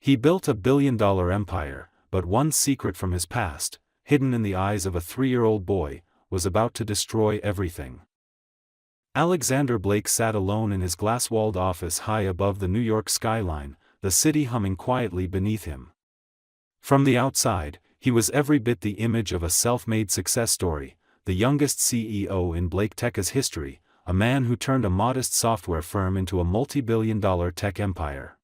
He built a billion-dollar empire, but one secret from his past, hidden in the eyes of a 3-year-old boy, was about to destroy everything. Alexander Blake sat alone in his glass-walled office high above the New York skyline, the city humming quietly beneath him. From the outside, he was every bit the image of a self-made success story, the youngest CEO in Blake Tech's history, a man who turned a modest software firm into a multi-billion-dollar tech empire.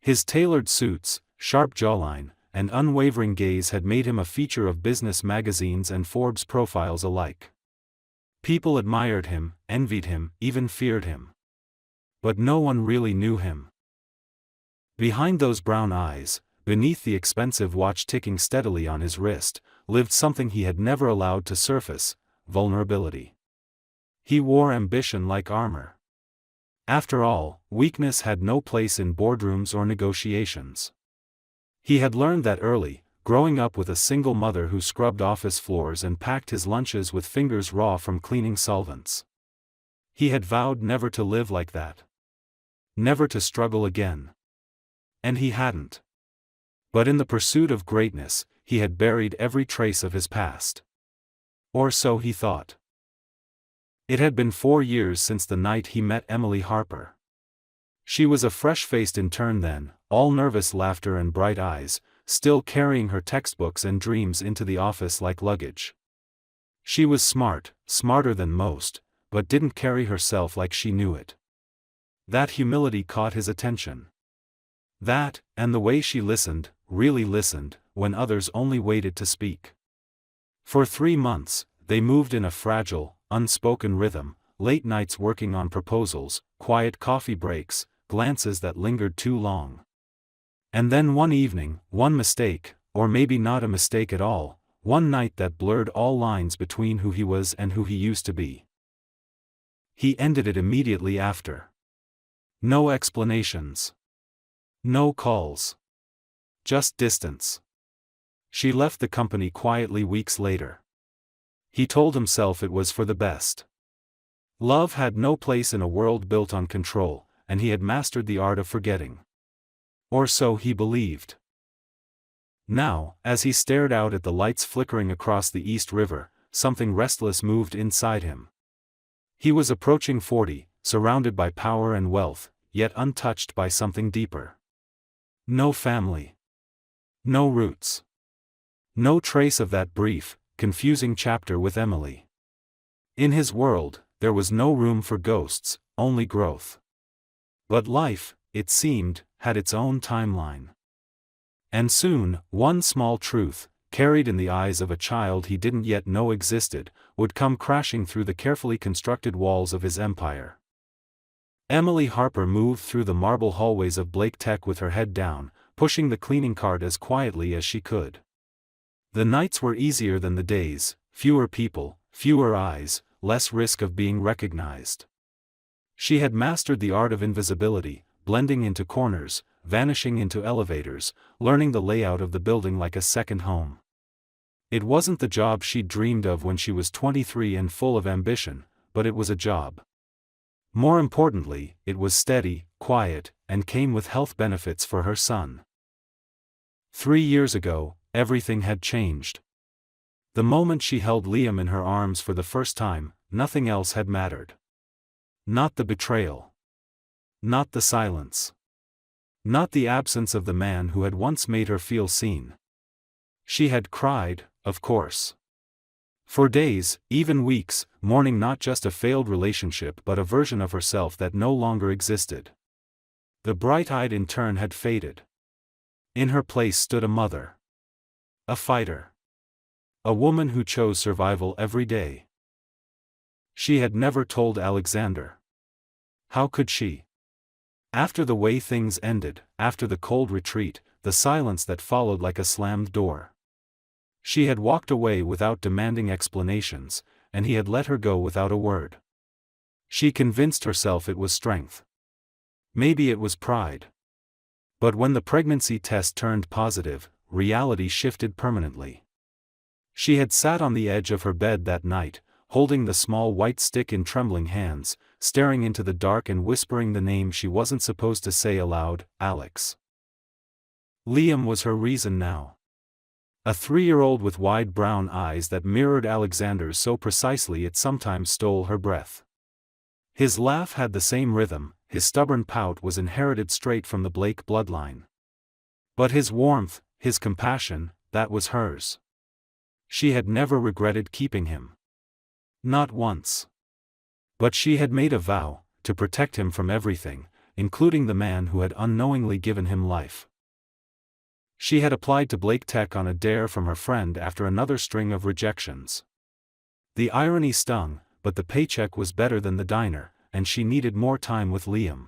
His tailored suits, sharp jawline, and unwavering gaze had made him a feature of business magazines and Forbes profiles alike. People admired him, envied him, even feared him. But no one really knew him. Behind those brown eyes, beneath the expensive watch ticking steadily on his wrist, lived something he had never allowed to surface: vulnerability. He wore ambition like armor. After all, weakness had no place in boardrooms or negotiations. He had learned that early, growing up with a single mother who scrubbed office floors and packed his lunches with fingers raw from cleaning solvents. He had vowed never to live like that. Never to struggle again. And he hadn't. But in the pursuit of greatness, he had buried every trace of his past. Or so he thought. It had been 4 years since the night he met Emily Harper. She was a fresh-faced intern then, all nervous laughter and bright eyes, still carrying her textbooks and dreams into the office like luggage. She was smart, smarter than most, but didn't carry herself like she knew it. That humility caught his attention. That, and the way she listened, really listened, when others only waited to speak. For 3 months, they moved in a fragile, unspoken rhythm, late nights working on proposals, quiet coffee breaks, glances that lingered too long. And then one evening, one mistake, or maybe not a mistake at all, one night that blurred all lines between who he was and who he used to be. He ended it immediately after. No explanations. No calls. Just distance. She left the company quietly weeks later. He told himself it was for the best. Love had no place in a world built on control, and he had mastered the art of forgetting. Or so he believed. Now, as he stared out at the lights flickering across the East River, something restless moved inside him. He was approaching 40, surrounded by power and wealth, yet untouched by something deeper. No family. No roots. No trace of that brief, confusing chapter with Emily. In his world, there was no room for ghosts, only growth. But life, it seemed, had its own timeline. And soon, one small truth, carried in the eyes of a child he didn't yet know existed, would come crashing through the carefully constructed walls of his empire. Emily Harper moved through the marble hallways of Blake Tech with her head down, pushing the cleaning cart as quietly as she could. The nights were easier than the days, fewer people, fewer eyes, less risk of being recognized. She had mastered the art of invisibility, blending into corners, vanishing into elevators, learning the layout of the building like a second home. It wasn't the job she'd dreamed of when she was 23 and full of ambition, but it was a job. More importantly, it was steady, quiet, and came with health benefits for her son. 3 years ago, everything had changed. The moment she held Liam in her arms for the first time, nothing else had mattered. Not the betrayal. Not the silence. Not the absence of the man who had once made her feel seen. She had cried, of course. For days, even weeks, mourning not just a failed relationship but a version of herself that no longer existed. The bright-eyed intern had faded. In her place stood a mother. A fighter. A woman who chose survival every day. She had never told Alexander. How could she? After the way things ended, after the cold retreat, the silence that followed like a slammed door. She had walked away without demanding explanations, and he had let her go without a word. She convinced herself it was strength. Maybe it was pride. But when the pregnancy test turned positive, reality shifted permanently. She had sat on the edge of her bed that night, holding the small white stick in trembling hands, staring into the dark and whispering the name she wasn't supposed to say aloud, Alex. Liam was her reason now. A 3-year-old with wide brown eyes that mirrored Alexander's so precisely it sometimes stole her breath. His laugh had the same rhythm, his stubborn pout was inherited straight from the Blake bloodline. But his warmth, his compassion, that was hers. She had never regretted keeping him. Not once. But she had made a vow, to protect him from everything, including the man who had unknowingly given him life. She had applied to Blake Tech on a dare from her friend after another string of rejections. The irony stung, but the paycheck was better than the diner, and she needed more time with Liam.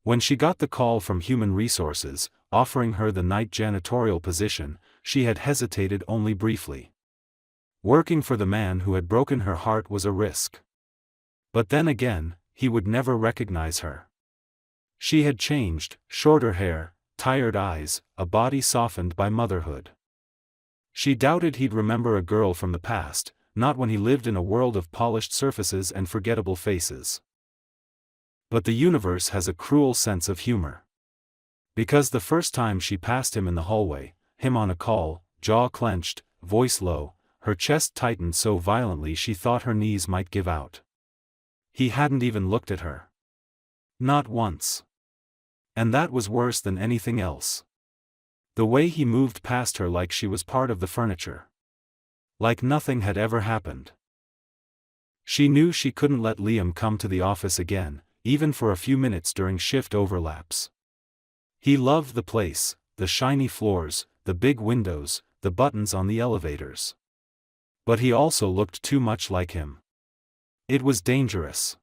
When she got the call from Human Resources, offering her the night janitorial position, she had hesitated only briefly. Working for the man who had broken her heart was a risk. But then again, he would never recognize her. She had changed, shorter hair, tired eyes, a body softened by motherhood. She doubted he'd remember a girl from the past, not when he lived in a world of polished surfaces and forgettable faces. But the universe has a cruel sense of humor. Because the first time she passed him in the hallway, him on a call, jaw clenched, voice low, her chest tightened so violently she thought her knees might give out. He hadn't even looked at her. Not once. And that was worse than anything else. The way he moved past her like she was part of the furniture. Like nothing had ever happened. She knew she couldn't let Liam come to the office again, even for a few minutes during shift overlaps. He loved the place, the shiny floors, the big windows, the buttons on the elevators. But he also looked too much like him. It was dangerous.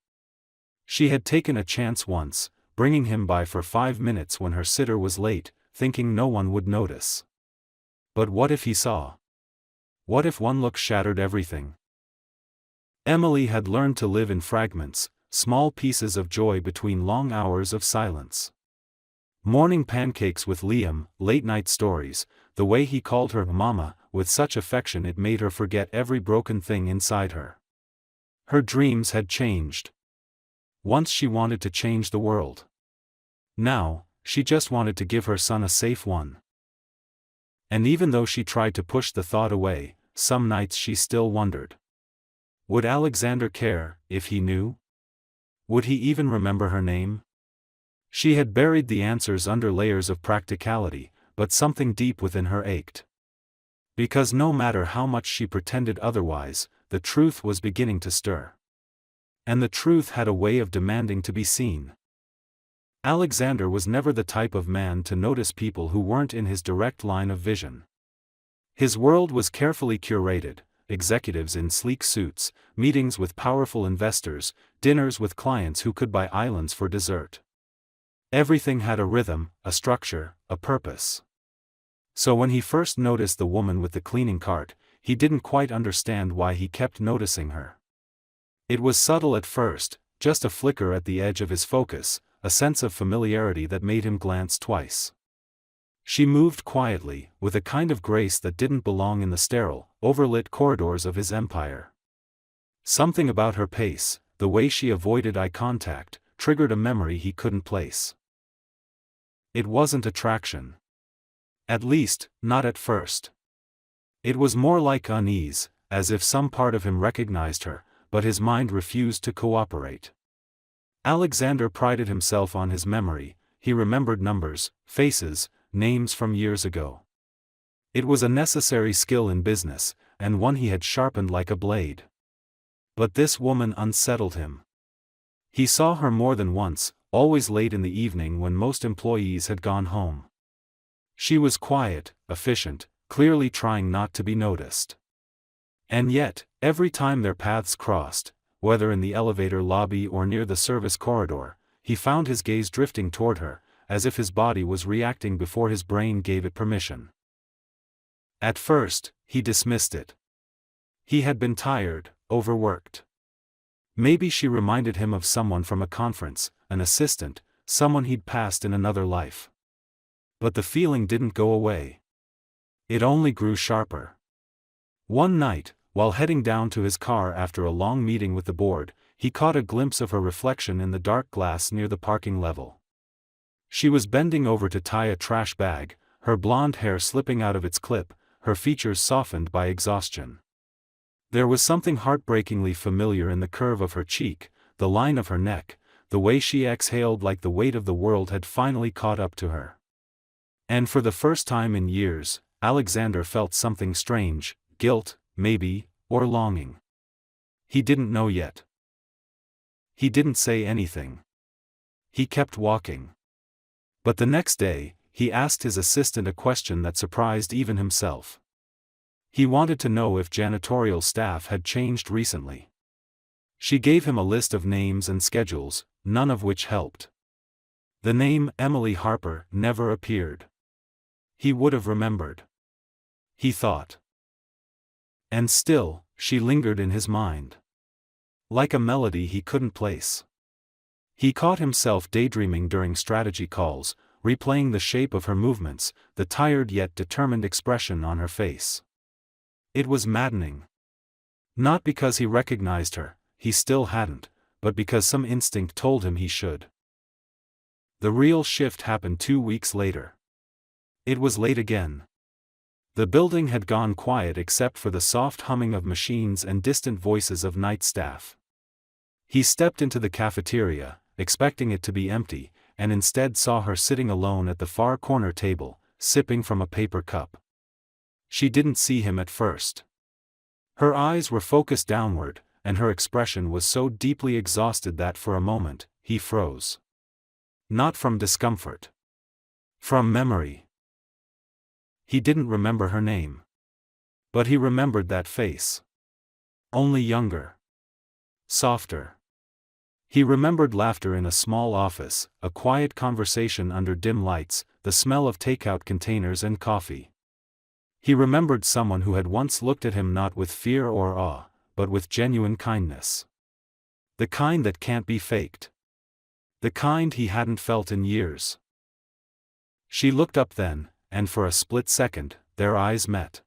She had taken a chance once, bringing him by for 5 minutes when her sitter was late, thinking no one would notice. But what if he saw? What if one look shattered everything? Emily had learned to live in fragments, small pieces of joy between long hours of silence. Morning pancakes with Liam, late-night stories, the way he called her mama, with such affection it made her forget every broken thing inside her. Her dreams had changed. Once she wanted to change the world. Now, she just wanted to give her son a safe one. And even though she tried to push the thought away, some nights she still wondered. Would Alexander care, if he knew? Would he even remember her name? She had buried the answers under layers of practicality, but something deep within her ached. Because no matter how much she pretended otherwise, the truth was beginning to stir. And the truth had a way of demanding to be seen. Alexander was never the type of man to notice people who weren't in his direct line of vision. His world was carefully curated, executives in sleek suits, meetings with powerful investors, dinners with clients who could buy islands for dessert. Everything had a rhythm, a structure, a purpose. So when he first noticed the woman with the cleaning cart, he didn't quite understand why he kept noticing her. It was subtle at first, just a flicker at the edge of his focus, a sense of familiarity that made him glance twice. She moved quietly, with a kind of grace that didn't belong in the sterile, overlit corridors of his empire. Something about her pace, the way she avoided eye contact, triggered a memory he couldn't place. It wasn't attraction. At least, not at first. It was more like unease, as if some part of him recognized her, but his mind refused to cooperate. Alexander prided himself on his memory, he remembered numbers, faces, names from years ago. It was a necessary skill in business, and one he had sharpened like a blade. But this woman unsettled him. He saw her more than once, always late in the evening when most employees had gone home. She was quiet, efficient, clearly trying not to be noticed. And yet, every time their paths crossed, whether in the elevator lobby or near the service corridor, he found his gaze drifting toward her, as if his body was reacting before his brain gave it permission. At first, he dismissed it. He had been tired, overworked. Maybe she reminded him of someone from a conference, an assistant, someone he'd passed in another life. But the feeling didn't go away. It only grew sharper. One night, while heading down to his car after a long meeting with the board, he caught a glimpse of her reflection in the dark glass near the parking level. She was bending over to tie a trash bag, her blonde hair slipping out of its clip, her features softened by exhaustion. There was something heartbreakingly familiar in the curve of her cheek, the line of her neck, the way she exhaled like the weight of the world had finally caught up to her. And for the first time in years, Alexander felt something strange, guilt, maybe, or longing. He didn't know yet. He didn't say anything. He kept walking. But the next day, he asked his assistant a question that surprised even himself. He wanted to know if janitorial staff had changed recently. She gave him a list of names and schedules, none of which helped. The name Emily Harper never appeared. He would have remembered. He thought. And still, she lingered in his mind. Like a melody he couldn't place. He caught himself daydreaming during strategy calls, replaying the shape of her movements, the tired yet determined expression on her face. It was maddening. Not because he recognized her, he still hadn't, but because some instinct told him he should. The real shift happened 2 weeks later. It was late again. The building had gone quiet except for the soft humming of machines and distant voices of night staff. He stepped into the cafeteria, expecting it to be empty, and instead saw her sitting alone at the far corner table, sipping from a paper cup. She didn't see him at first. Her eyes were focused downward, and her expression was so deeply exhausted that for a moment, he froze. Not from discomfort. From memory. He didn't remember her name. But he remembered that face. Only younger. Softer. He remembered laughter in a small office, a quiet conversation under dim lights, the smell of takeout containers and coffee. He remembered someone who had once looked at him not with fear or awe, but with genuine kindness. The kind that can't be faked. The kind he hadn't felt in years. She looked up then, and for a split second, their eyes met.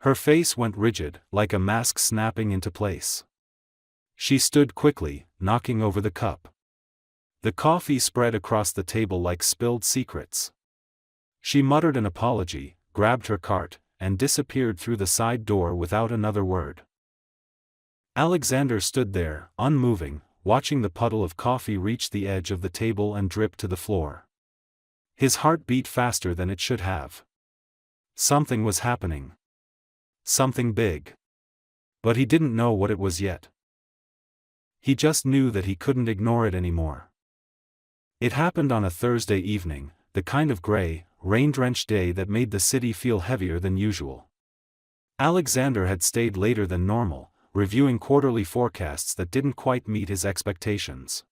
Her face went rigid, like a mask snapping into place. She stood quickly, knocking over the cup. The coffee spread across the table like spilled secrets. She muttered an apology, grabbed her cart, and disappeared through the side door without another word. Alexander stood there, unmoving, watching the puddle of coffee reach the edge of the table and drip to the floor. His heart beat faster than it should have. Something was happening. Something big. But he didn't know what it was yet. He just knew that he couldn't ignore it anymore. It happened on a Thursday evening, the kind of gray, rain-drenched day that made the city feel heavier than usual. Alexander had stayed later than normal, reviewing quarterly forecasts that didn't quite meet his expectations.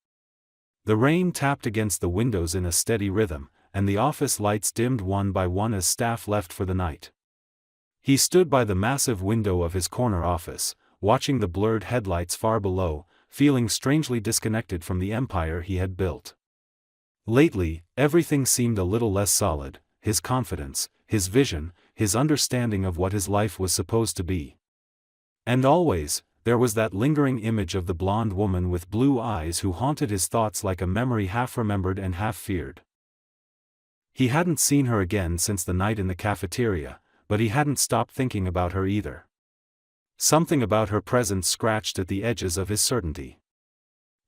The rain tapped against the windows in a steady rhythm, and the office lights dimmed one by one as staff left for the night. He stood by the massive window of his corner office, watching the blurred headlights far below, feeling strangely disconnected from the empire he had built. Lately, everything seemed a little less solid, his confidence, his vision, his understanding of what his life was supposed to be. And always, there was that lingering image of the blonde woman with blue eyes who haunted his thoughts like a memory half remembered and half feared. He hadn't seen her again since the night in the cafeteria, but he hadn't stopped thinking about her either. Something about her presence scratched at the edges of his certainty.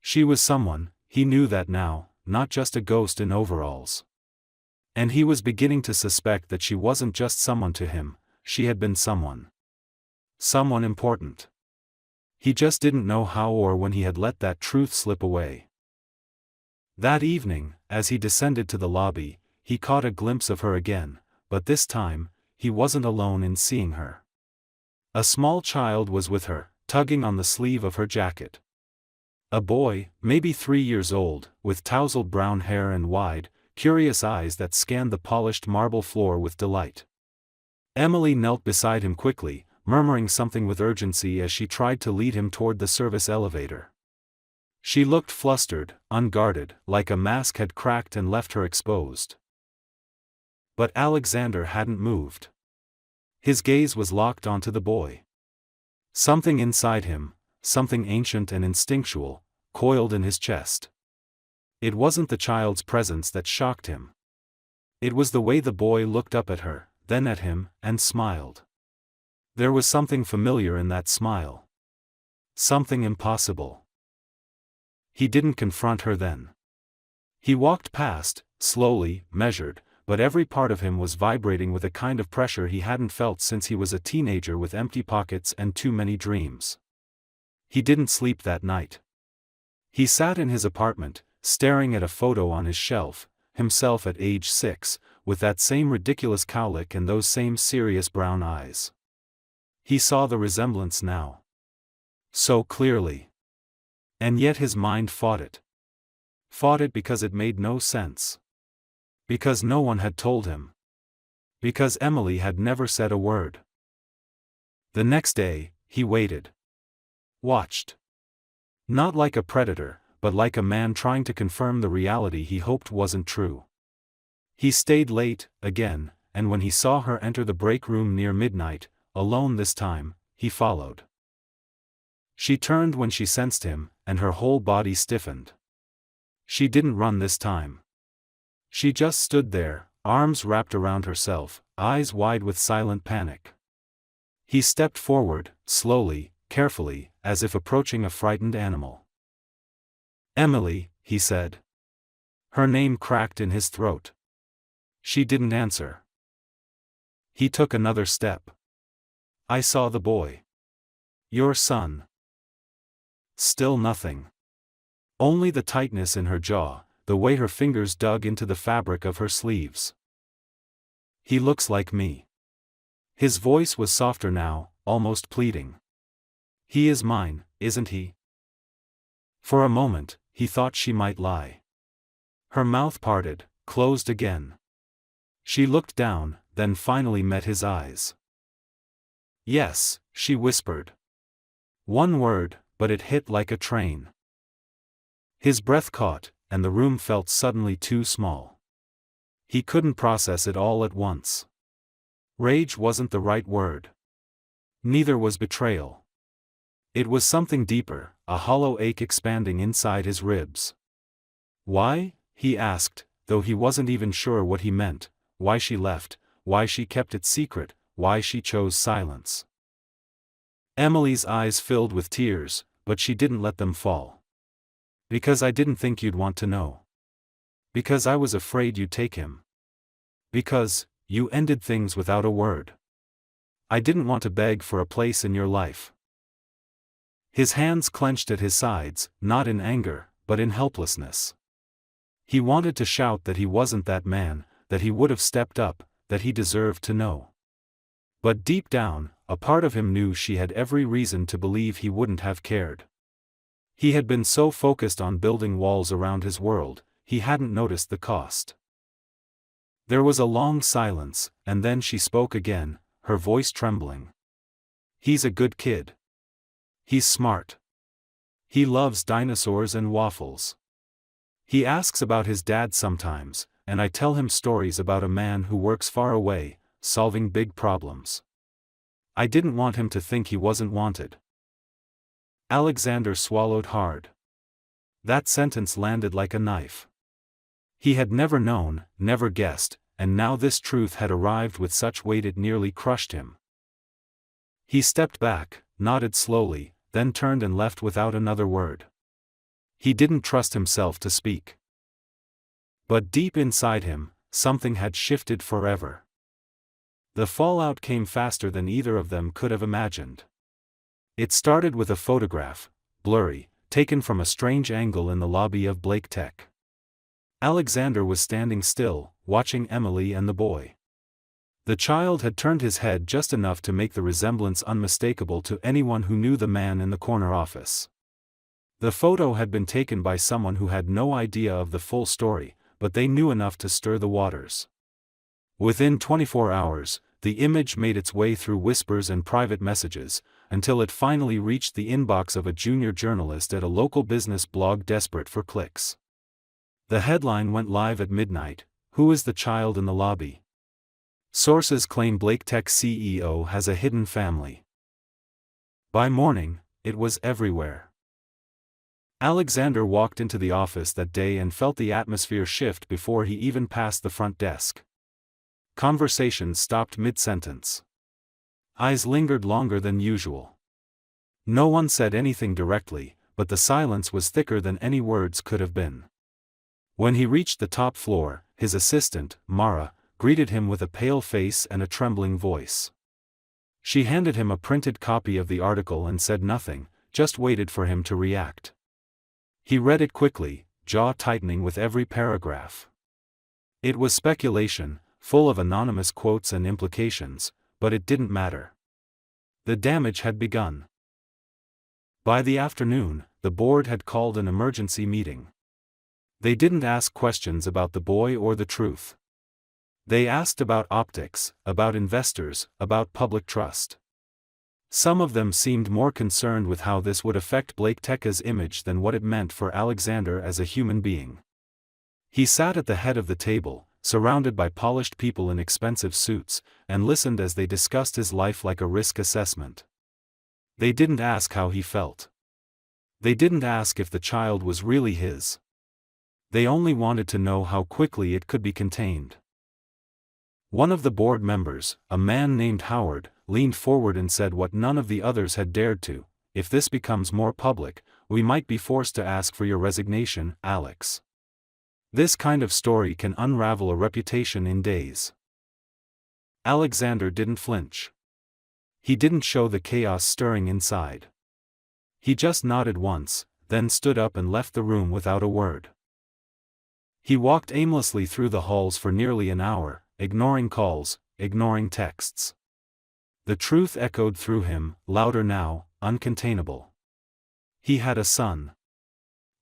She was someone, he knew that now, not just a ghost in overalls. And he was beginning to suspect that she wasn't just someone to him, she had been someone. Someone important. He just didn't know how or when he had let that truth slip away. That evening, as he descended to the lobby, he caught a glimpse of her again, but this time, he wasn't alone in seeing her. A small child was with her, tugging on the sleeve of her jacket. A boy, maybe 3 years old, with tousled brown hair and wide, curious eyes that scanned the polished marble floor with delight. Emily knelt beside him quickly, murmuring something with urgency as she tried to lead him toward the service elevator. She looked flustered, unguarded, like a mask had cracked and left her exposed. But Alexander hadn't moved. His gaze was locked onto the boy. Something inside him, something ancient and instinctual, coiled in his chest. It wasn't the child's presence that shocked him. It was the way the boy looked up at her, then at him, and smiled. There was something familiar in that smile. Something impossible. He didn't confront her then. He walked past, slowly, measured, but every part of him was vibrating with a kind of pressure he hadn't felt since he was a teenager with empty pockets and too many dreams. He didn't sleep that night. He sat in his apartment, staring at a photo on his shelf, himself at age 6, with that same ridiculous cowlick and those same serious brown eyes. He saw the resemblance now. So clearly. And yet his mind fought it. Fought it because it made no sense. Because no one had told him. Because Emily had never said a word. The next day, he waited. Watched. Not like a predator, but like a man trying to confirm the reality he hoped wasn't true. He stayed late, again, and when he saw her enter the break room near midnight, alone this time, he followed. She turned when she sensed him, and her whole body stiffened. She didn't run this time. She just stood there, arms wrapped around herself, eyes wide with silent panic. He stepped forward, slowly, carefully, as if approaching a frightened animal. "Emily," he said. Her name cracked in his throat. She didn't answer. He took another step. "I saw the boy. Your son." Still nothing. Only the tightness in her jaw, the way her fingers dug into the fabric of her sleeves. "He looks like me." His voice was softer now, almost pleading. "He is mine, isn't he?" For a moment, he thought she might lie. Her mouth parted, closed again. She looked down, then finally met his eyes. "Yes," she whispered. One word, but it hit like a train. His breath caught, and the room felt suddenly too small. He couldn't process it all at once. Rage wasn't the right word. Neither was betrayal. It was something deeper, a hollow ache expanding inside his ribs. "Why?" he asked, though he wasn't even sure what he meant. Why she left, why she kept it secret, why she chose silence. Emily's eyes filled with tears, but she didn't let them fall. "Because I didn't think you'd want to know. Because I was afraid you'd take him. Because you ended things without a word. I didn't want to beg for a place in your life." His hands clenched at his sides, not in anger, but in helplessness. He wanted to shout that he wasn't that man, that he would have stepped up, that he deserved to know. But deep down, a part of him knew she had every reason to believe he wouldn't have cared. He had been so focused on building walls around his world, he hadn't noticed the cost. There was a long silence, and then she spoke again, her voice trembling. "He's a good kid. He's smart. He loves dinosaurs and waffles. He asks about his dad sometimes, and I tell him stories about a man who works far away, solving big problems. I didn't want him to think he wasn't wanted." Alexander swallowed hard. That sentence landed like a knife. He had never known, never guessed, and now this truth had arrived with such weight it nearly crushed him. He stepped back, nodded slowly, then turned and left without another word. He didn't trust himself to speak. But deep inside him, something had shifted forever. The fallout came faster than either of them could have imagined. It started with a photograph, blurry, taken from a strange angle in the lobby of Blake Tech. Alexander was standing still, watching Emily and the boy. The child had turned his head just enough to make the resemblance unmistakable to anyone who knew the man in the corner office. The photo had been taken by someone who had no idea of the full story, but they knew enough to stir the waters. Within 24 hours, the image made its way through whispers and private messages, until it finally reached the inbox of a junior journalist at a local business blog desperate for clicks. The headline went live at midnight: "Who is the child in the lobby?" Sources claim Blake Tech CEO has a hidden family. By morning, it was everywhere. Alexander walked into the office that day and felt the atmosphere shift before he even passed the front desk. Conversations stopped mid-sentence. Eyes lingered longer than usual. No one said anything directly, but the silence was thicker than any words could have been. When he reached the top floor, his assistant, Mara, greeted him with a pale face and a trembling voice. She handed him a printed copy of the article and said nothing, just waited for him to react. He read it quickly, jaw tightening with every paragraph. It was speculation, full of anonymous quotes and implications, but it didn't matter. The damage had begun. By the afternoon, the board had called an emergency meeting. They didn't ask questions about the boy or the truth. They asked about optics, about investors, about public trust. Some of them seemed more concerned with how this would affect Blake Teka's image than what it meant for Alexander as a human being. He sat at the head of the table, surrounded by polished people in expensive suits, and listened as they discussed his life like a risk assessment. They didn't ask how he felt. They didn't ask if the child was really his. They only wanted to know how quickly it could be contained. One of the board members, a man named Howard, leaned forward and said what none of the others had dared to: "If this becomes more public, we might be forced to ask for your resignation, Alex. This kind of story can unravel a reputation in days." Alexander didn't flinch. He didn't show the chaos stirring inside. He just nodded once, then stood up and left the room without a word. He walked aimlessly through the halls for nearly an hour, ignoring calls, ignoring texts. The truth echoed through him, louder now, uncontainable. He had a son.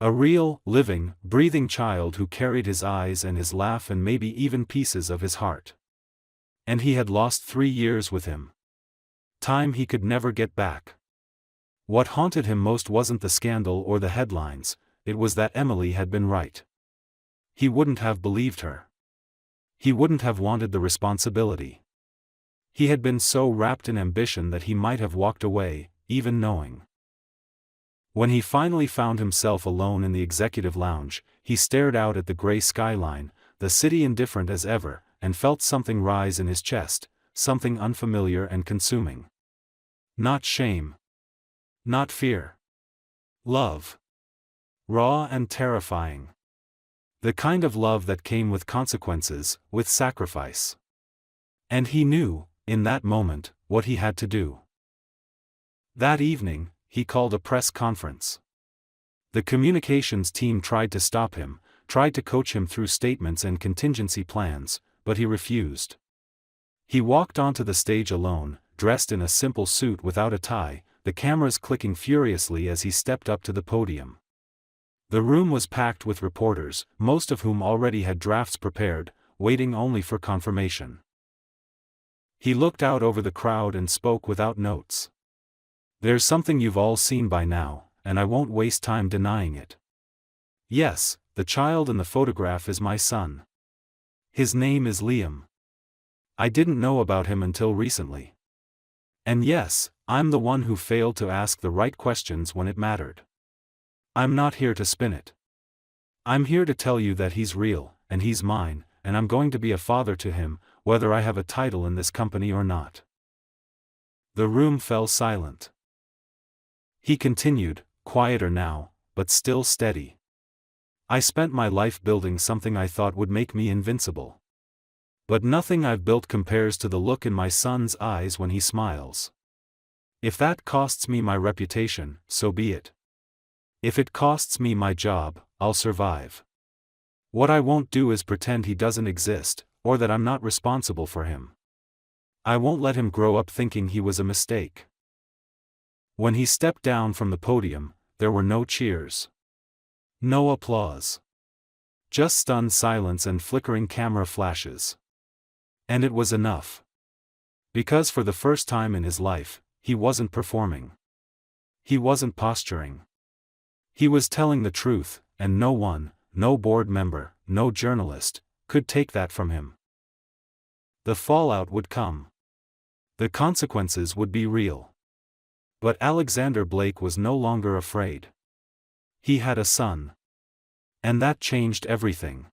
A real, living, breathing child who carried his eyes and his laugh and maybe even pieces of his heart. And he had lost 3 years with him. Time he could never get back. What haunted him most wasn't the scandal or the headlines, it was that Emily had been right. He wouldn't have believed her. He wouldn't have wanted the responsibility. He had been so wrapped in ambition that he might have walked away, even knowing. When he finally found himself alone in the executive lounge, he stared out at the gray skyline, the city indifferent as ever, and felt something rise in his chest, something unfamiliar and consuming. Not shame. Not fear. Love. Raw and terrifying. The kind of love that came with consequences, with sacrifice. And he knew, in that moment, what he had to do. That evening, he called a press conference. The communications team tried to stop him, tried to coach him through statements and contingency plans, but he refused. He walked onto the stage alone, dressed in a simple suit without a tie, the cameras clicking furiously as he stepped up to the podium. The room was packed with reporters, most of whom already had drafts prepared, waiting only for confirmation. He looked out over the crowd and spoke without notes. "There's something you've all seen by now, and I won't waste time denying it. Yes, the child in the photograph is my son. His name is Liam. I didn't know about him until recently. And yes, I'm the one who failed to ask the right questions when it mattered. I'm not here to spin it. I'm here to tell you that he's real, and he's mine, and I'm going to be a father to him, whether I have a title in this company or not." The room fell silent. He continued, quieter now, but still steady. "I spent my life building something I thought would make me invincible. But nothing I've built compares to the look in my son's eyes when he smiles. If that costs me my reputation, so be it. If it costs me my job, I'll survive. What I won't do is pretend he doesn't exist, or that I'm not responsible for him. I won't let him grow up thinking he was a mistake." When he stepped down from the podium, there were no cheers. No applause. Just stunned silence and flickering camera flashes. And it was enough. Because for the first time in his life, he wasn't performing. He wasn't posturing. He was telling the truth, and no one, no board member, no journalist, could take that from him. The fallout would come. The consequences would be real. But Alexander Blake was no longer afraid. He had a son. And that changed everything.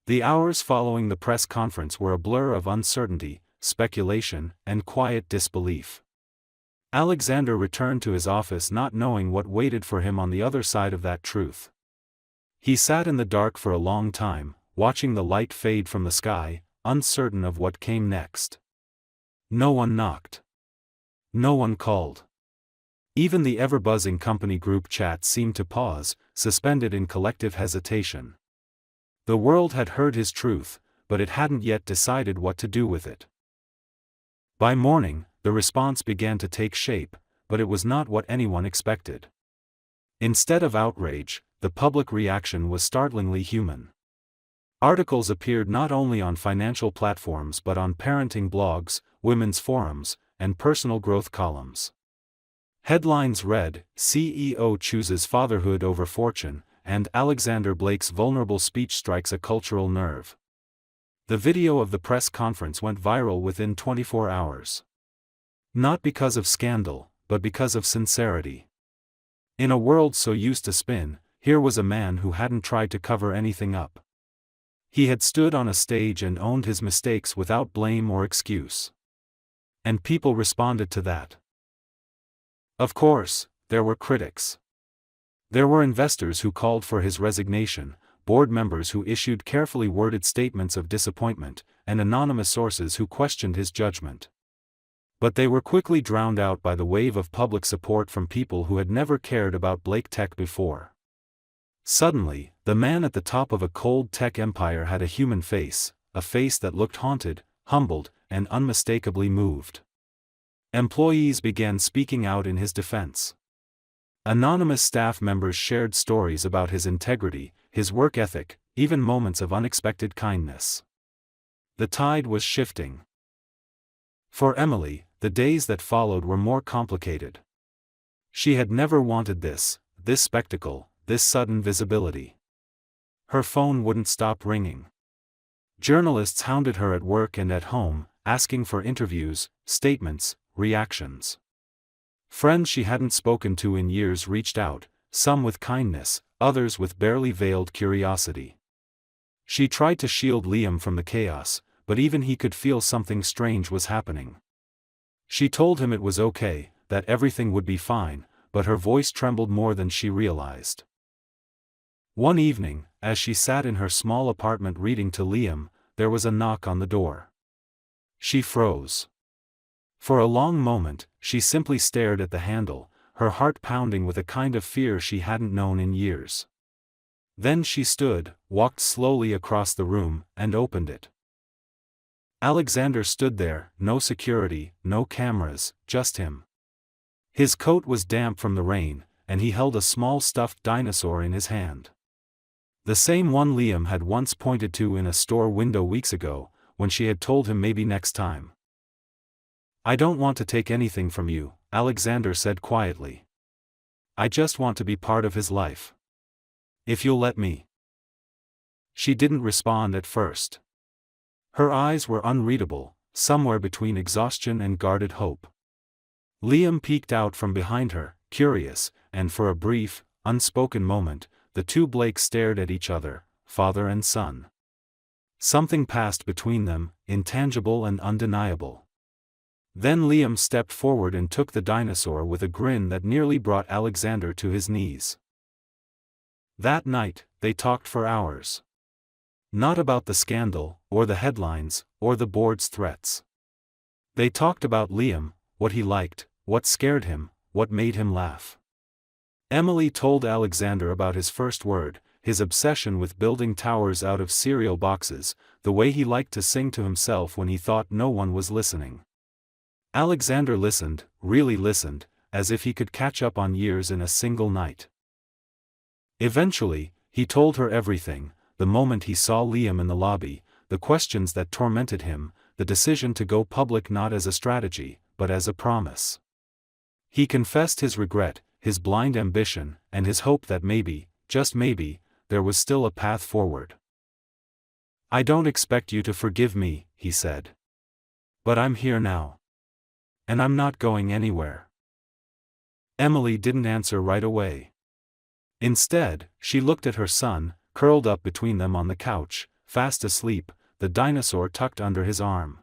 The hours following the press conference were a blur of uncertainty, speculation, and quiet disbelief. Alexander returned to his office not knowing what waited for him on the other side of that truth. He sat in the dark for a long time, watching the light fade from the sky, uncertain of what came next. No one knocked. No one called. Even the ever-buzzing company group chat seemed to pause, suspended in collective hesitation. The world had heard his truth, but it hadn't yet decided what to do with it. By morning, the response began to take shape, but it was not what anyone expected. Instead of outrage, the public reaction was startlingly human. Articles appeared not only on financial platforms but on parenting blogs, women's forums, and personal growth columns. Headlines read, "CEO chooses fatherhood over fortune," and "Alexander Blake's vulnerable speech strikes a cultural nerve." The video of the press conference went viral within 24 hours. Not because of scandal, but because of sincerity. In a world so used to spin, here was a man who hadn't tried to cover anything up. He had stood on a stage and owned his mistakes without blame or excuse. And people responded to that. Of course, there were critics. There were investors who called for his resignation, board members who issued carefully worded statements of disappointment, and anonymous sources who questioned his judgment. But they were quickly drowned out by the wave of public support from people who had never cared about Blake Tech before. Suddenly, the man at the top of a cold tech empire had a human face, a face that looked haunted, humbled, and unmistakably moved. Employees began speaking out in his defense. Anonymous staff members shared stories about his integrity, his work ethic, even moments of unexpected kindness. The tide was shifting. For Emily, the days that followed were more complicated. She had never wanted this spectacle, this sudden visibility. Her phone wouldn't stop ringing. Journalists hounded her at work and at home, asking for interviews, statements, reactions. Friends she hadn't spoken to in years reached out, some with kindness, others with barely veiled curiosity. She tried to shield Liam from the chaos, but even he could feel something strange was happening. She told him it was okay, that everything would be fine, but her voice trembled more than she realized. One evening, as she sat in her small apartment reading to Liam, there was a knock on the door. She froze. For a long moment, she simply stared at the handle, her heart pounding with a kind of fear she hadn't known in years. Then she stood, walked slowly across the room, and opened it. Alexander stood there, no security, no cameras, just him. His coat was damp from the rain, and he held a small stuffed dinosaur in his hand. The same one Liam had once pointed to in a store window weeks ago, when she had told him maybe next time. "I don't want to take anything from you," Alexander said quietly. "I just want to be part of his life. If you'll let me." She didn't respond at first. Her eyes were unreadable, somewhere between exhaustion and guarded hope. Liam peeked out from behind her, curious, and for a brief, unspoken moment, the two Blakes stared at each other, father and son. Something passed between them, intangible and undeniable. Then Liam stepped forward and took the dinosaur with a grin that nearly brought Alexander to his knees. That night, they talked for hours. Not about the scandal, or the headlines, or the board's threats. They talked about Liam, what he liked, what scared him, what made him laugh. Emily told Alexander about his first word, his obsession with building towers out of cereal boxes, the way he liked to sing to himself when he thought no one was listening. Alexander listened, really listened, as if he could catch up on years in a single night. Eventually, he told her everything, the moment he saw Liam in the lobby, the questions that tormented him, the decision to go public not as a strategy, but as a promise. He confessed his regret, his blind ambition, and his hope that maybe, just maybe, there was still a path forward. "I don't expect you to forgive me," he said. "But I'm here now. And I'm not going anywhere." Emily didn't answer right away. Instead, she looked at her son, curled up between them on the couch, fast asleep, the dinosaur tucked under his arm.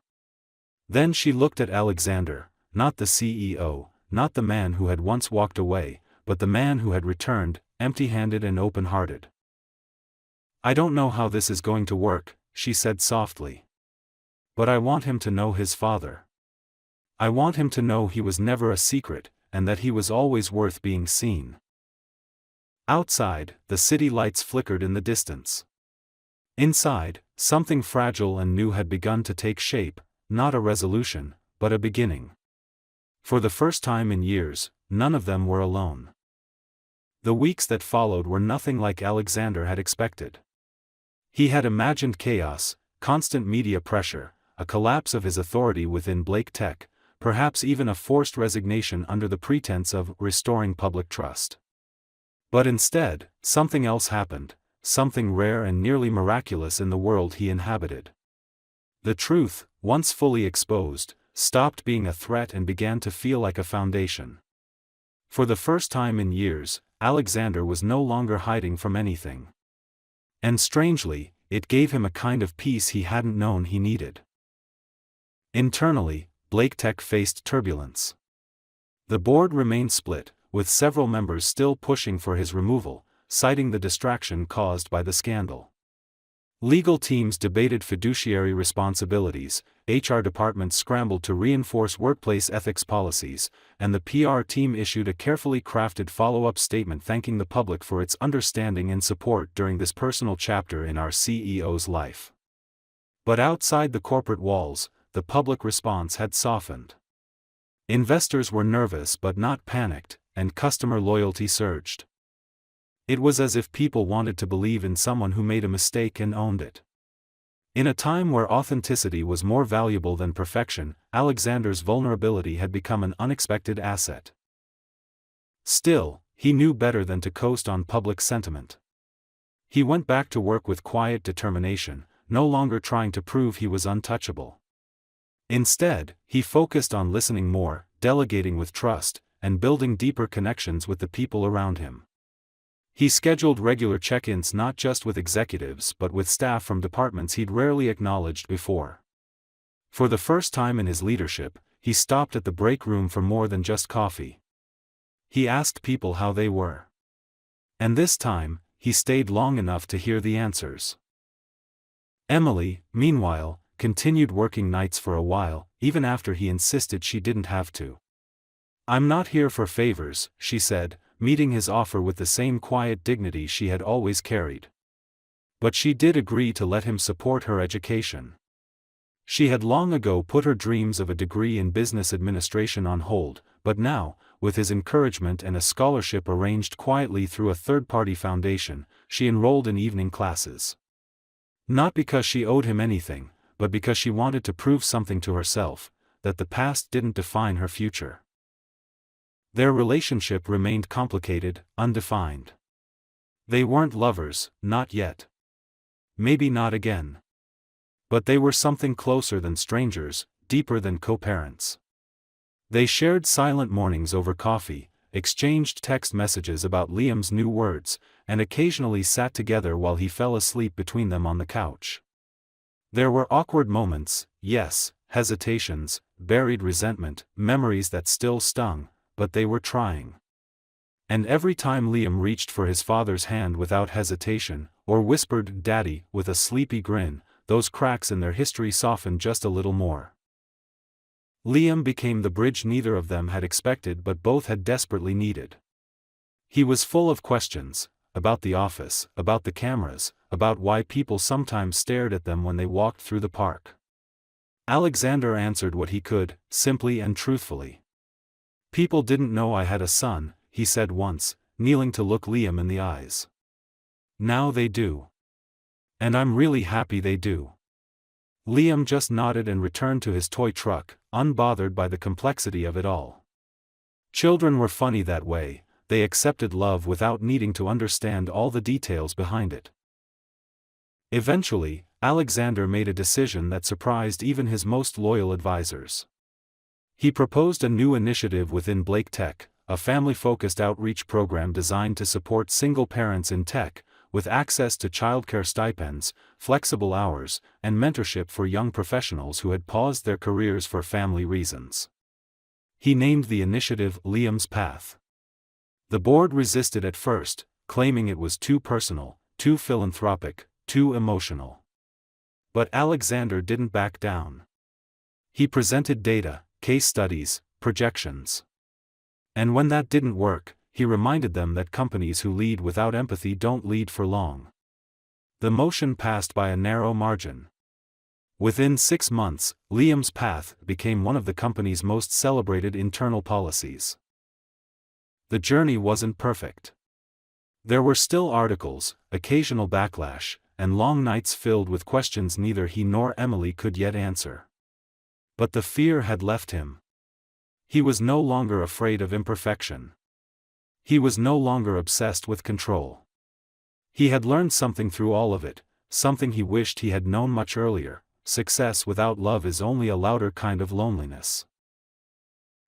Then she looked at Alexander, not the CEO, not the man who had once walked away, but the man who had returned, empty-handed and open-hearted. "I don't know how this is going to work," she said softly. "But I want him to know his father. I want him to know he was never a secret, and that he was always worth being seen." Outside, the city lights flickered in the distance. Inside, something fragile and new had begun to take shape, not a resolution, but a beginning. For the first time in years, none of them were alone. The weeks that followed were nothing like Alexander had expected. He had imagined chaos, constant media pressure, a collapse of his authority within Blake Tech, perhaps even a forced resignation under the pretense of restoring public trust. But instead, something else happened, something rare and nearly miraculous in the world he inhabited. The truth, once fully exposed, stopped being a threat and began to feel like a foundation. For the first time in years, Alexander was no longer hiding from anything. And strangely, it gave him a kind of peace he hadn't known he needed. Internally, Blake Tech faced turbulence. The board remained split, with several members still pushing for his removal, citing the distraction caused by the scandal. Legal teams debated fiduciary responsibilities, HR departments scrambled to reinforce workplace ethics policies, and the PR team issued a carefully crafted follow-up statement thanking the public for its understanding and support during this personal chapter in our CEO's life. But outside the corporate walls, the public response had softened. Investors were nervous but not panicked, and customer loyalty surged. It was as if people wanted to believe in someone who made a mistake and owned it. In a time where authenticity was more valuable than perfection, Alexander's vulnerability had become an unexpected asset. Still, he knew better than to coast on public sentiment. He went back to work with quiet determination, no longer trying to prove he was untouchable. Instead, he focused on listening more, delegating with trust, and building deeper connections with the people around him. He scheduled regular check-ins not just with executives but with staff from departments he'd rarely acknowledged before. For the first time in his leadership, he stopped at the break room for more than just coffee. He asked people how they were. And this time, he stayed long enough to hear the answers. Emily, meanwhile, continued working nights for a while, even after he insisted she didn't have to. "I'm not here for favors," she said, meeting his offer with the same quiet dignity she had always carried. But she did agree to let him support her education. She had long ago put her dreams of a degree in business administration on hold, but now, with his encouragement and a scholarship arranged quietly through a third-party foundation, she enrolled in evening classes. Not because she owed him anything, but because she wanted to prove something to herself, that the past didn't define her future. Their relationship remained complicated, undefined. They weren't lovers, not yet. Maybe not again. But they were something closer than strangers, deeper than co-parents. They shared silent mornings over coffee, exchanged text messages about Liam's new words, and occasionally sat together while he fell asleep between them on the couch. There were awkward moments, yes, hesitations, buried resentment, memories that still stung, but they were trying. And every time Liam reached for his father's hand without hesitation, or whispered "Daddy" with a sleepy grin, those cracks in their history softened just a little more. Liam became the bridge neither of them had expected but both had desperately needed. He was full of questions, about the office, about the cameras, about why people sometimes stared at them when they walked through the park. Alexander answered what he could, simply and truthfully. "People didn't know I had a son," he said once, kneeling to look Liam in the eyes. "Now they do. And I'm really happy they do." Liam just nodded and returned to his toy truck, unbothered by the complexity of it all. Children were funny that way, they accepted love without needing to understand all the details behind it. Eventually, Alexander made a decision that surprised even his most loyal advisors. He proposed a new initiative within Blake Tech, a family-focused outreach program designed to support single parents in tech, with access to childcare stipends, flexible hours, and mentorship for young professionals who had paused their careers for family reasons. He named the initiative Liam's Path. The board resisted at first, claiming it was too personal, too philanthropic, too emotional. But Alexander didn't back down. He presented data, case studies, projections. And when that didn't work, he reminded them that companies who lead without empathy don't lead for long. The motion passed by a narrow margin. Within 6 months, Liam's Path became one of the company's most celebrated internal policies. The journey wasn't perfect. There were still articles, occasional backlash, and long nights filled with questions neither he nor Emily could yet answer. But the fear had left him. He was no longer afraid of imperfection. He was no longer obsessed with control. He had learned something through all of it, something he wished he had known much earlier: success without love is only a louder kind of loneliness.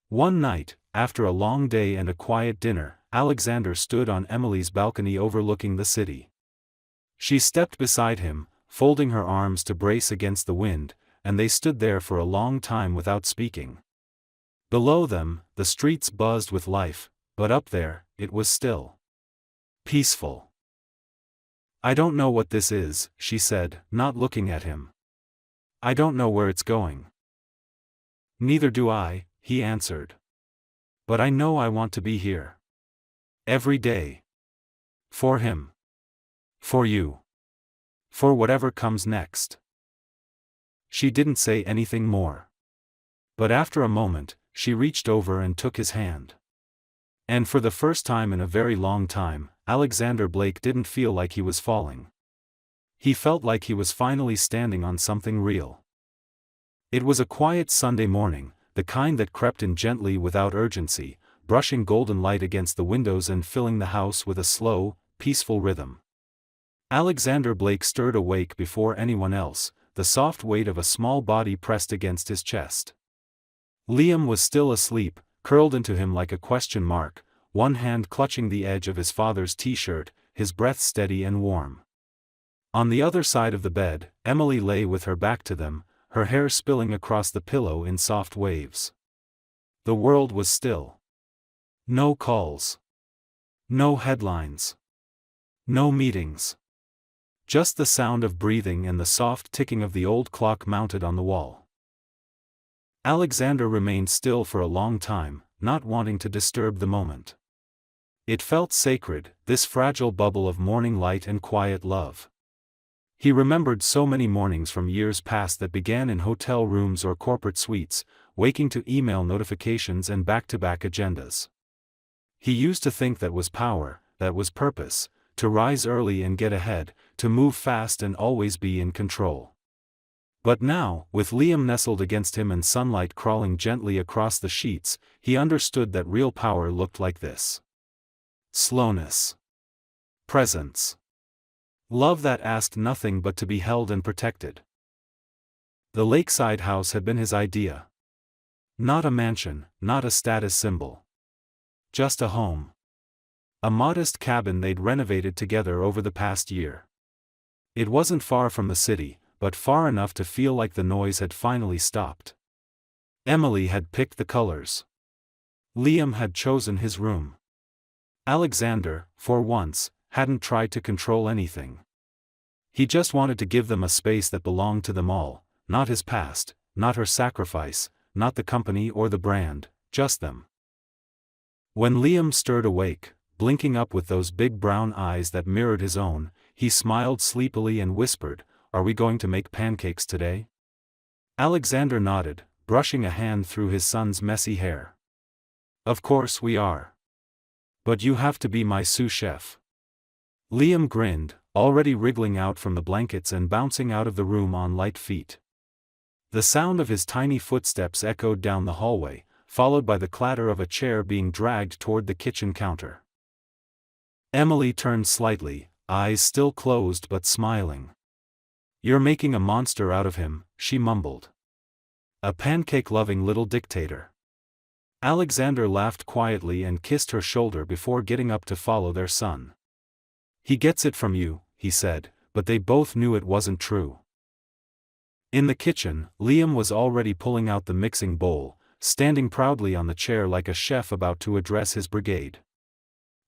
One night, after a long day and a quiet dinner, Alexander stood on Emily's balcony overlooking the city. She stepped beside him, folding her arms to brace against the wind, and they stood there for a long time without speaking. Below them, the streets buzzed with life, but up there, it was still. Peaceful. "I don't know what this is," she said, not looking at him. "I don't know where it's going." "Neither do I," he answered. "But I know I want to be here. Every day. For him. For you. For whatever comes next." She didn't say anything more. But after a moment, she reached over and took his hand. And for the first time in a very long time, Alexander Blake didn't feel like he was falling. He felt like he was finally standing on something real. It was a quiet Sunday morning, the kind that crept in gently without urgency, brushing golden light against the windows and filling the house with a slow, peaceful rhythm. Alexander Blake stirred awake before anyone else, the soft weight of a small body pressed against his chest. Liam was still asleep, curled into him like a question mark, one hand clutching the edge of his father's t-shirt, his breath steady and warm. On the other side of the bed, Emily lay with her back to them, her hair spilling across the pillow in soft waves. The world was still. No calls. No headlines. No meetings. Just the sound of breathing and the soft ticking of the old clock mounted on the wall. Alexander remained still for a long time, not wanting to disturb the moment. It felt sacred, this fragile bubble of morning light and quiet love. He remembered so many mornings from years past that began in hotel rooms or corporate suites, waking to email notifications and back-to-back agendas. He used to think that was power, that was purpose, to rise early and get ahead, to move fast and always be in control. But now, with Liam nestled against him and sunlight crawling gently across the sheets, he understood that real power looked like this. Slowness. Presence. Love that asked nothing but to be held and protected. The lakeside house had been his idea. Not a mansion, not a status symbol. Just a home. A modest cabin they'd renovated together over the past year. It wasn't far from the city, but far enough to feel like the noise had finally stopped. Emily had picked the colors. Liam had chosen his room. Alexander, for once, hadn't tried to control anything. He just wanted to give them a space that belonged to them all, not his past, not her sacrifice, not the company or the brand, just them. When Liam stirred awake, blinking up with those big brown eyes that mirrored his own, he smiled sleepily and whispered, "Are we going to make pancakes today?" Alexander nodded, brushing a hand through his son's messy hair. "Of course we are. But you have to be my sous chef." Liam grinned, already wriggling out from the blankets and bouncing out of the room on light feet. The sound of his tiny footsteps echoed down the hallway, followed by the clatter of a chair being dragged toward the kitchen counter. Emily turned slightly, eyes still closed but smiling. "You're making a monster out of him," she mumbled. "A pancake-loving little dictator." Alexander laughed quietly and kissed her shoulder before getting up to follow their son. He gets it from you, he said, but they both knew it wasn't true. In the kitchen, Liam was already pulling out the mixing bowl, standing proudly on the chair like a chef about to address his brigade.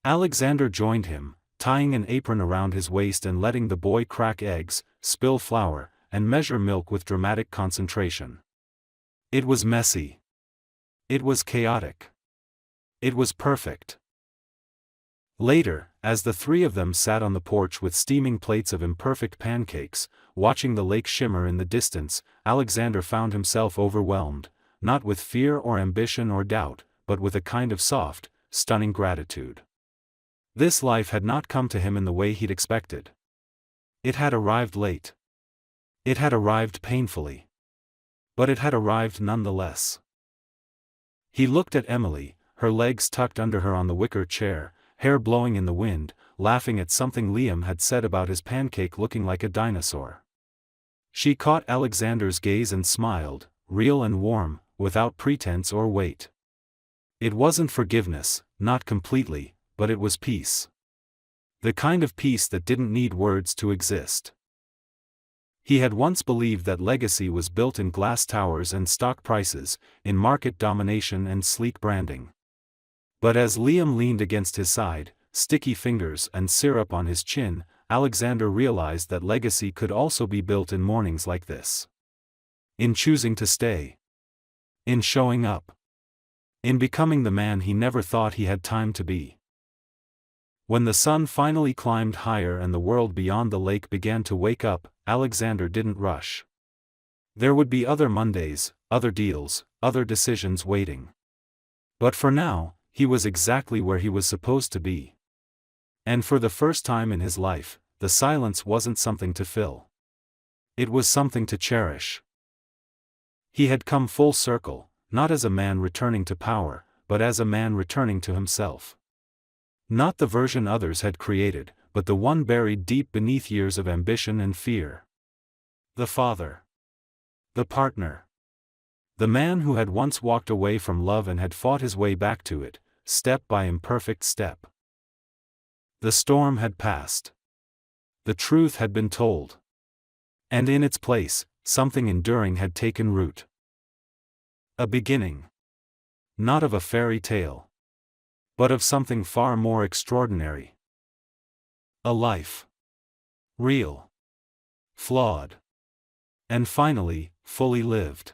Alexander joined him, tying an apron around his waist and letting the boy crack eggs, spill flour, and measure milk with dramatic concentration. It was messy. It was chaotic. It was perfect. Later, as the three of them sat on the porch with steaming plates of imperfect pancakes, watching the lake shimmer in the distance, Alexander found himself overwhelmed, not with fear or ambition or doubt, but with a kind of soft, stunning gratitude. This life had not come to him in the way he'd expected. It had arrived late. It had arrived painfully. But it had arrived nonetheless. He looked at Emily, her legs tucked under her on the wicker chair, hair blowing in the wind, laughing at something Liam had said about his pancake looking like a dinosaur. She caught Alexander's gaze and smiled, real and warm, without pretense or weight. It wasn't forgiveness, not completely, but it was peace. The kind of peace that didn't need words to exist. He had once believed that legacy was built in glass towers and stock prices, in market domination and sleek branding. But as Liam leaned against his side, sticky fingers and syrup on his chin, Alexander realized that legacy could also be built in mornings like this. In choosing to stay. In showing up. In becoming the man he never thought he had time to be. When the sun finally climbed higher and the world beyond the lake began to wake up, Alexander didn't rush. There would be other Mondays, other deals, other decisions waiting. But for now, he was exactly where he was supposed to be. And for the first time in his life, the silence wasn't something to fill. It was something to cherish. He had come full circle, not as a man returning to power, but as a man returning to himself. Not the version others had created, but the one buried deep beneath years of ambition and fear. The father. The partner. The man who had once walked away from love and had fought his way back to it, step by imperfect step. The storm had passed. The truth had been told. And in its place, something enduring had taken root. A beginning. Not of a fairy tale. But of something far more extraordinary. A life. Real. Flawed. And finally, fully lived.